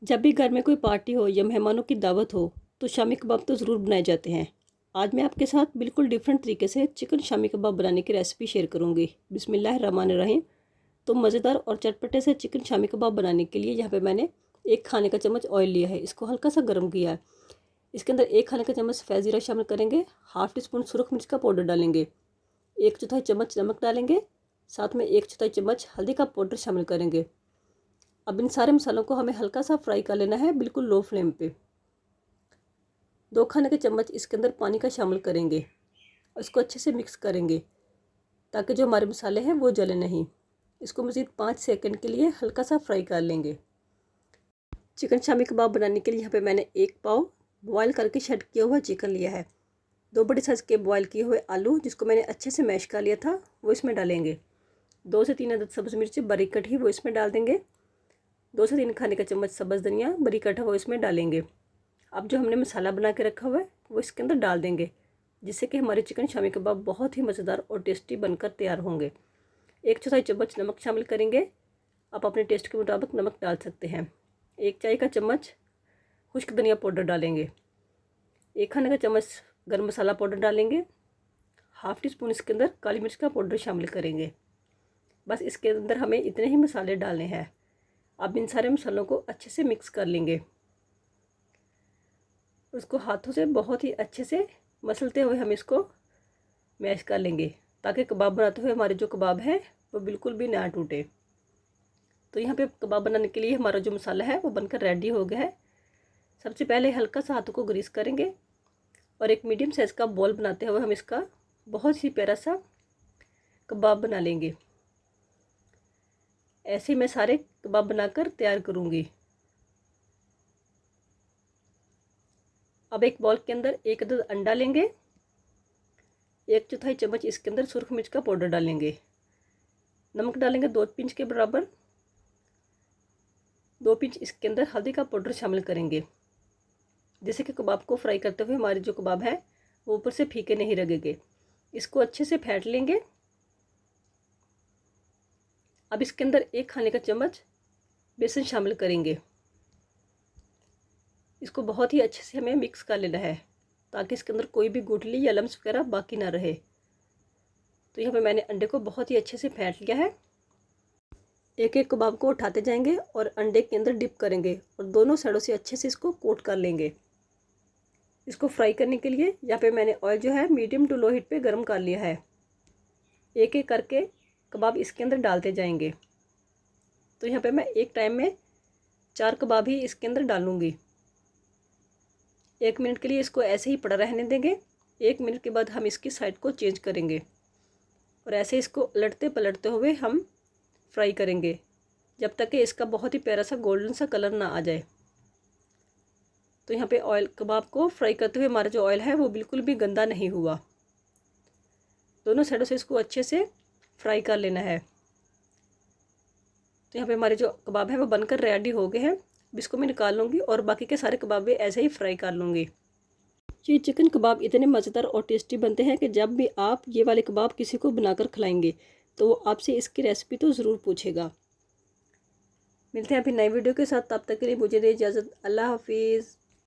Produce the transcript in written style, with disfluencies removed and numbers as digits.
जब भी घर में कोई पार्टी हो या मेहमानों की दावत हो तो शामी कबाब तो ज़रूर बनाए जाते हैं। आज मैं आपके साथ बिल्कुल डिफरेंट तरीके से चिकन शामी कबाब बनाने की रेसिपी शेयर करूंगी। बिस्मिल्लाहिर्रहमानिर्रहीम। तो मज़ेदार और चटपटे से चिकन शामी कबाब बनाने के लिए यहाँ पे मैंने 1 खाने का चम्मच ऑयल लिया है। इसको हल्का सा गर्म किया है। इसके अंदर 1 खाने का चम्मच सफ़ेद ज़ीरा शामिल करेंगे। हाफ़ टी स्पून सुरख मिर्च का पाउडर डालेंगे। 1/4 चम्मच नमक डालेंगे। साथ में 1/4 चम्मच हल्दी का पाउडर शामिल करेंगे। अब इन सारे मसालों को हमें हल्का सा फ्राई कर लेना है, बिल्कुल लो फ्लेम पे। 2 खाने के चम्मच इसके अंदर पानी का शामिल करेंगे और इसको अच्छे से मिक्स करेंगे ताकि जो हमारे मसाले हैं वो जले नहीं। इसको मज़ीद 5 सेकंड के लिए हल्का सा फ्राई कर लेंगे। चिकन शामी कबाब बनाने के लिए यहाँ पे मैंने 1 पाव बॉयल करके शेड किया हुआ चिकन लिया है। 2 बड़े साइज़ के बॉयल किए हुए आलू जिसको मैंने अच्छे से मैश कर लिया था वो इसमें डालेंगे। 2 से 3 अदद सब्ज़ मिर्ची बारीक कटी वो इसमें डाल देंगे। 2 से 3 खाने का चम्मच सब्ज़ धनिया बारीक कटा वो इसमें डालेंगे। अब जो हमने मसाला बना के रखा हुआ है वो इसके अंदर डाल देंगे, जिससे कि हमारे चिकन शामी कबाब बहुत ही मज़ेदार और टेस्टी बनकर तैयार होंगे। 1/4 चम्मच नमक शामिल करेंगे। आप अपने टेस्ट के मुताबिक नमक डाल सकते हैं। 1 चाय का चम्मच खुश्क धनिया पाउडर डालेंगे। 1 खाने का चम्मच गर्म मसाला पाउडर डालेंगे। हाफ़ टी स्पून इसके अंदर काली मिर्च का पाउडर शामिल करेंगे। बस इसके अंदर हमें इतने ही मसाले डालने हैं। अब इन सारे मसालों को अच्छे से मिक्स कर लेंगे। उसको हाथों से बहुत ही अच्छे से मसलते हुए हम इसको मैश कर लेंगे ताकि कबाब बनाते हुए हमारे जो कबाब है वो बिल्कुल भी ना टूटे। तो यहाँ पे कबाब बनाने के लिए हमारा जो मसाला है वो बनकर रेडी हो गया है। सबसे पहले हल्का सा हाथों को ग्रीस करेंगे और एक मीडियम साइज़ का बॉल बनाते हुए हम इसका बहुत ही प्यारा सा कबाब बना लेंगे। ऐसे ही मैं सारे कबाब बनाकर तैयार करूँगी। अब एक बॉल के अंदर 1 अदद अंडा लेंगे। 1/4 चम्मच इसके अंदर सुरख मिर्च का पाउडर डालेंगे। नमक डालेंगे 2 पिंच के बराबर। 2 पिंच इसके अंदर हल्दी का पाउडर शामिल करेंगे, जैसे कि कबाब को फ्राई करते हुए हमारे जो कबाब है वो ऊपर से फीके नहीं लगेंगे। इसको अच्छे से फेंट लेंगे। अब इसके अंदर 1 खाने का चम्मच बेसन शामिल करेंगे। इसको बहुत ही अच्छे से हमें मिक्स कर लेना है ताकि इसके अंदर कोई भी गुठली या लम्स वगैरह बाकी ना रहे। तो यहाँ पे मैंने अंडे को बहुत ही अच्छे से फेंट लिया है। एक एक कबाब को उठाते जाएंगे और अंडे के अंदर डिप करेंगे और दोनों साइडों से अच्छे से इसको कोट कर लेंगे। इसको फ्राई करने के लिए यहाँ पे मैंने ऑयल जो है मीडियम टू लो हीट पे गर्म कर लिया है। एक एक करके कबाब इसके अंदर डालते जाएंगे। तो यहाँ पे मैं एक टाइम में 4 कबाब ही इसके अंदर डालूँगी। 1 मिनट के लिए इसको ऐसे ही पड़ा रहने देंगे। 1 मिनट के बाद हम इसकी साइड को चेंज करेंगे और ऐसे इसको उलटते पलटते हुए हम फ्राई करेंगे जब तक कि इसका बहुत ही प्यारा सा गोल्डन सा कलर ना आ जाए। तो यहाँ पे ऑयल कबाब को फ्राई करते हुए हमारा जो ऑयल है वो बिल्कुल भी गंदा नहीं हुआ। दोनों साइडों से इसको अच्छे से फ्राई कर लेना है। तो यहाँ पे हमारे जो कबाब है वो बनकर रेडी हो गए हैं। अब इसको मैं निकाल लूँगी और बाकी के सारे कबाब भी ऐसे ही फ्राई कर लूँगी। ये चिकन कबाब इतने मज़ेदार और टेस्टी बनते हैं कि जब भी आप ये वाले कबाब किसी को बनाकर खिलाएंगे तो वो आपसे इसकी रेसिपी तो ज़रूर पूछेगा। मिलते हैं अभी नई वीडियो के साथ, तब तक के लिए मुझे दे इजाज़त। अल्लाह हाफिज़।